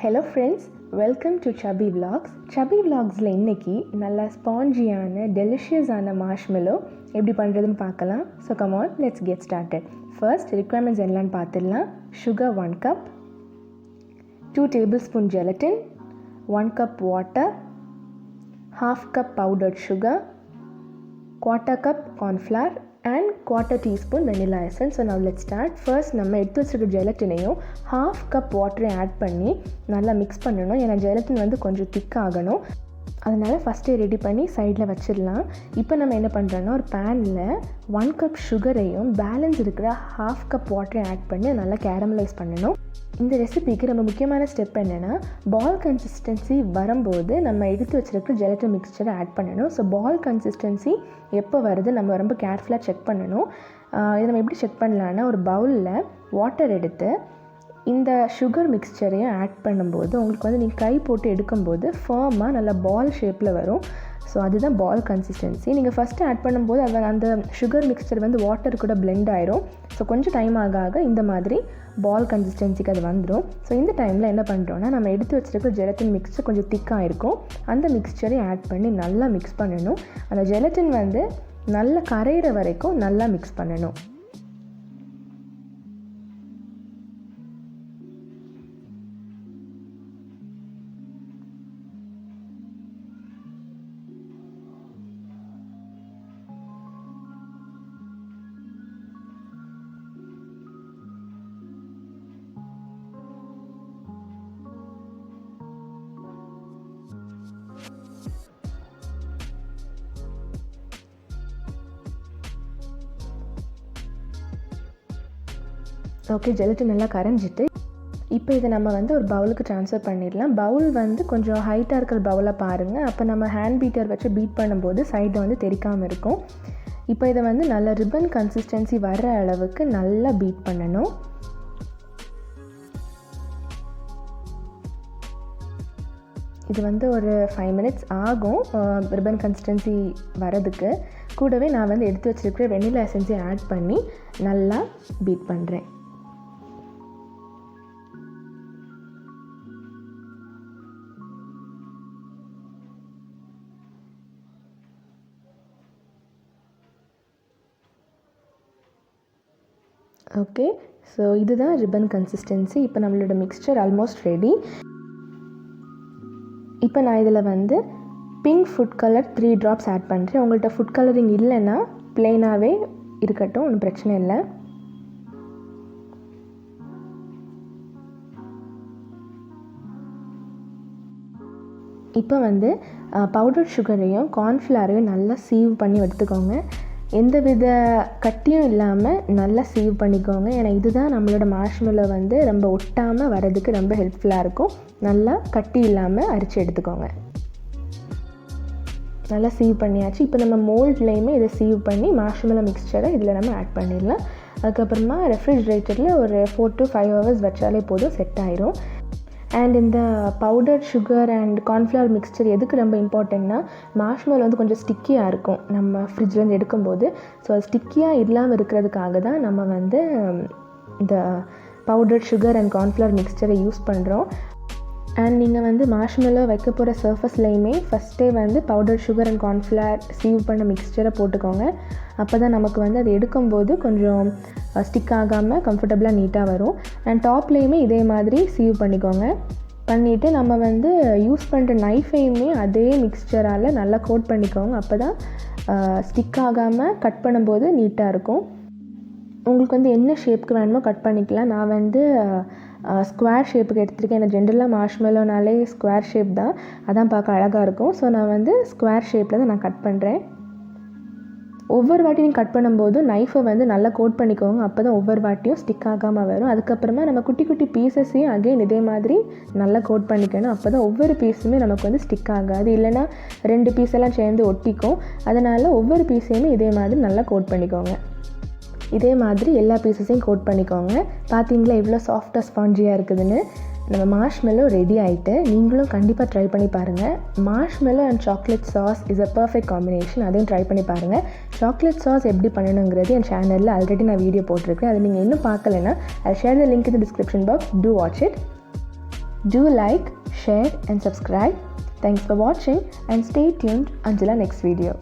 Hello friends, welcome to Chubby Vlogs. Chubby Vlogsல இன்னைக்கு நல்ல ஸ்பாஞ்சியான டெலிஷியஸான marshmallow எப்படி பண்ணுறதுன்னு பார்க்கலாம். So come on, let's get started. First requirements என்னன்னு பார்த்துடலாம். Sugar 1 cup, 2 tablespoon gelatin, 1 cup water, half cup powdered sugar, quarter cup corn flour and quarter teaspoon vanilla essence. So now let's start. First நம்ம எடுத்து வச்சிருக்க ஜெலட்டினையும் half cup வாட்டரையும் add பண்ணி நல்லா mix பண்ணணும். ஏன்னா gelatin வந்து கொஞ்சம் திக் ஆகணும். அதனால் ஃபஸ்ட்டே ரெடி பண்ணி சைடில் வச்சிடலாம். இப்போ நம்ம என்ன பண்ணுறோன்னா ஒரு பேனில் 1 கப் சுகரையும் பேலன்ஸ் இருக்கிற half cup வாட்டரையும் ஆட் பண்ணி நல்லா கேரமலைஸ் பண்ணணும். இந்த ரெசிபிக்கு ரொம்ப முக்கியமான ஸ்டெப் என்னென்னா பால் கன்சிஸ்டன்சி வரும்போது நம்ம எடுத்து வச்சுருக்க ஜெலட்டின் மிக்ஸ்சரை ஆட் பண்ணணும். ஸோ பால் கன்சிஸ்டன்சி எப்போ வருது நம்ம ரொம்ப கேர்ஃபுல்லாக செக் பண்ணணும். இதை நம்ம எப்படி செக் பண்ணலான்னா ஒரு பவுலில் வாட்டர் எடுத்து இந்த சுகர் மிக்ஸ்சரையும் ஆட் பண்ணும்போது உங்களுக்கு வந்து நீங்கள் கை போட்டு எடுக்கும்போது ஃபர்மாக நல்லா பால் ஷேப்பில் வரும். ஸோ அதுதான் பால் கன்சிஸ்டன்சி. நீங்கள் ஃபஸ்ட்டு ஆட் பண்ணும்போது அது அந்த சுகர் மிக்ஸ்சர் வந்து வாட்டர் கூட பிளெண்ட் ஆயிரும். ஸோ கொஞ்சம் டைம் ஆக இந்த மாதிரி பால் கன்சிஸ்டன்சிக்கு அது வந்துடும். ஸோ இந்த டைமில் என்ன பண்ணுறோன்னா நம்ம எடுத்து வச்சுருக்க ஜெலட்டின் மிக்ஸ்சர் கொஞ்சம் திக்காக இருக்கும். அந்த மிக்ஸ்சரையும் ஆட் பண்ணி நல்லா மிக்ஸ் பண்ணணும். அந்த ஜெலட்டின் வந்து நல்லா கரையிற வரைக்கும் நல்லா மிக்ஸ் பண்ணணும். ஓகே, ஜெலட்டின் நல்லா கரைஞ்சிட்டு இப்போ இதை நம்ம வந்து ஒரு பவுலுக்கு ட்ரான்ஸ்ஃபர் பண்ணிடலாம். பவுல் வந்து கொஞ்சம் ஹைட்டாக இருக்கிற பவுலாக பாருங்கள். அப்போ நம்ம ஹேண்ட் பீட்டர் வச்சு பீட் பண்ணும்போது சைடில் வந்து தெரிக்காமல் இருக்கும். இப்போ இதை வந்து நல்ல ரிப்பன் கன்சிஸ்டன்சி வர்ற அளவுக்கு நல்லா பீட் பண்ணணும். இது வந்து ஒரு 5 minutes ஆகும் ரிப்பன் கன்சிஸ்டன்சி வரதுக்கு. கூடவே நான் வந்து எடுத்து வச்சுருக்கிற வெனிலா எசன்ஸை ஆட் பண்ணி நல்லா பீட் பண்ணுறேன். ஓகே, ஸோ இதுதான் ரிப்பன் கன்சிஸ்டன்சி. இப்போ நம்மளோட மிக்ஸ்சர் ஆல்மோஸ்ட் ரெடி. இப்போ நான் இதில் வந்து pink food colour 3 drops add பண்ணுறேன். உங்கள்கிட்ட ஃபுட் கலரிங் இல்லைன்னா ப்ளெயினாகவே இருக்கட்டும், ஒன்றும் பிரச்சனை இல்லை. இப்போ வந்து பவுடர் சுகரையும் கார்ன்ஃப்ளவரையும் நல்லா சீவ் பண்ணி எடுத்துக்கோங்க. எந்த வித கட்டியும் இல்லாமல் நல்லா சீவ் பண்ணிக்கோங்க. ஏன்னா இதுதான் நம்மளோட மார்ஷ்மெல்லோ வந்து ரொம்ப ஒட்டாமல் வரதுக்கு ரொம்ப ஹெல்ப்ஃபுல்லாக இருக்கும். நல்லா கட்டி இல்லாமல் அரிச்சு எடுத்துக்கோங்க. நல்லா சீவ் பண்ணியாச்சு. இப்போ நம்ம மோல்ட்லேயுமே இதை சீவ் பண்ணி மார்ஷ்மெல்லோ மிக்ஸ்சரை இதில் நம்ம ஆட் பண்ணிடலாம். அதுக்கப்புறமா ரெஃப்ரிஜிரேட்டரில் ஒரு 4 to 5 hours வச்சாலே போதும், செட் ஆயிரும். அண்ட் இந்த powder sugar and cornflour mixture எதுக்கு ரொம்ப இம்பார்ட்டன்ட்னா மார்ஷ்மெல்லோ வந்து கொஞ்சம் ஸ்டிக்கியாக இருக்கும் நம்ம ஃப்ரிட்ஜ்லேருந்து எடுக்கும்போது. ஸோ அது ஸ்டிக்கியாக இல்லாமல் இருக்கிறதுக்காக தான் நம்ம வந்து இந்த பவுடர் சுகர் அண்ட் கார்ன்ஃப்ளவர் மிக்ஸ்சரை யூஸ் பண்ணுறோம். அண்ட் நீங்கள் வந்து மார்ஷ்மெல்லோ வைக்க போகிற சர்ஃபஸ்லையுமே ஃபஸ்ட்டே வந்து powder sugar and cornflour sieve பண்ண மிக்ஸ்சரை போட்டுக்கோங்க. அப்போ தான் நமக்கு வந்து அது எடுக்கும்போது கொஞ்சம் ஸ்டிக் ஆகாமல் கம்ஃபர்டபுளாக நீட்டாக வரும். அண்ட் டாப்லேயுமே இதே மாதிரி சீவ் பண்ணிக்கோங்க. பண்ணிவிட்டு நம்ம வந்து யூஸ் பண்ணுற நைஃபையுமே அதே மிக்ஸ்சரால் நல்லா கோட் பண்ணிக்கோங்க. அப்போ தான் ஸ்டிக் ஆகாமல் கட் பண்ணும்போது நீட்டாக இருக்கும். உங்களுக்கு வந்து என்ன ஷேப்புக்கு வேணுமோ கட் பண்ணிக்கலாம். நான் வந்து ஸ்கொயர் ஷேப்புக்கு எடுத்துருக்கேன். எனக்கு ஜென்ரலாக மார்ஷ்மெல்லோனாலே ஸ்கொயர் ஷேப் தான், அதான் பார்க்க அழகாக இருக்கும். ஸோ நான் வந்து ஸ்கொயர் ஷேப்பில் தான் நான் கட் பண்ணுறேன். ஒவ்வொரு வாட்டியும் கட் பண்ணும்போதும் நைஃபை வந்து நல்லா கோட் பண்ணிக்கோங்க. அப்போ தான் ஒவ்வொரு வாட்டியும் ஸ்டிக் ஆகாமல் வரும். அதுக்கப்புறமா நம்ம குட்டி குட்டி பீசஸையும் அகைன் இதே மாதிரி நல்லா கோட் பண்ணிக்கணும். அப்போ தான் ஒவ்வொரு பீஸுமே நமக்கு வந்து ஸ்டிக் ஆகாது. இல்லைனா 2 பீஸெல்லாம் சேர்ந்து ஒட்டிக்கும். அதனால் ஒவ்வொரு பீஸையுமே இதே மாதிரி நல்லா கோட் பண்ணிக்கோங்க. இதே மாதிரி எல்லா பீசஸையும் கோட் பண்ணிக்கோங்க. பார்த்தீங்களா எவ்வளோ சாஃப்டாக ஸ்பாஞ்சியாக இருக்குதுன்னு. நம்ம மார்ஷ்மெல்லோ ரெடி ஆகிட்டு நீங்களும் கண்டிப்பாக ட்ரை பண்ணி பாருங்கள். Marshmallow and chocolate sauce is a perfect combination. அதையும் ட்ரை பண்ணி பாருங்கள். சாக்லேட் சாஸ் எப்படி பண்ணணுங்கிறது என் சேனலில் ஆல்ரெடி நான் வீடியோ போட்டிருக்கேன். அது நீங்கள் இன்னும் பார்க்கலைன்னா I share the link in the description box. To watch it. Do like, share and subscribe. Thanks for watching and stay tuned until our next video.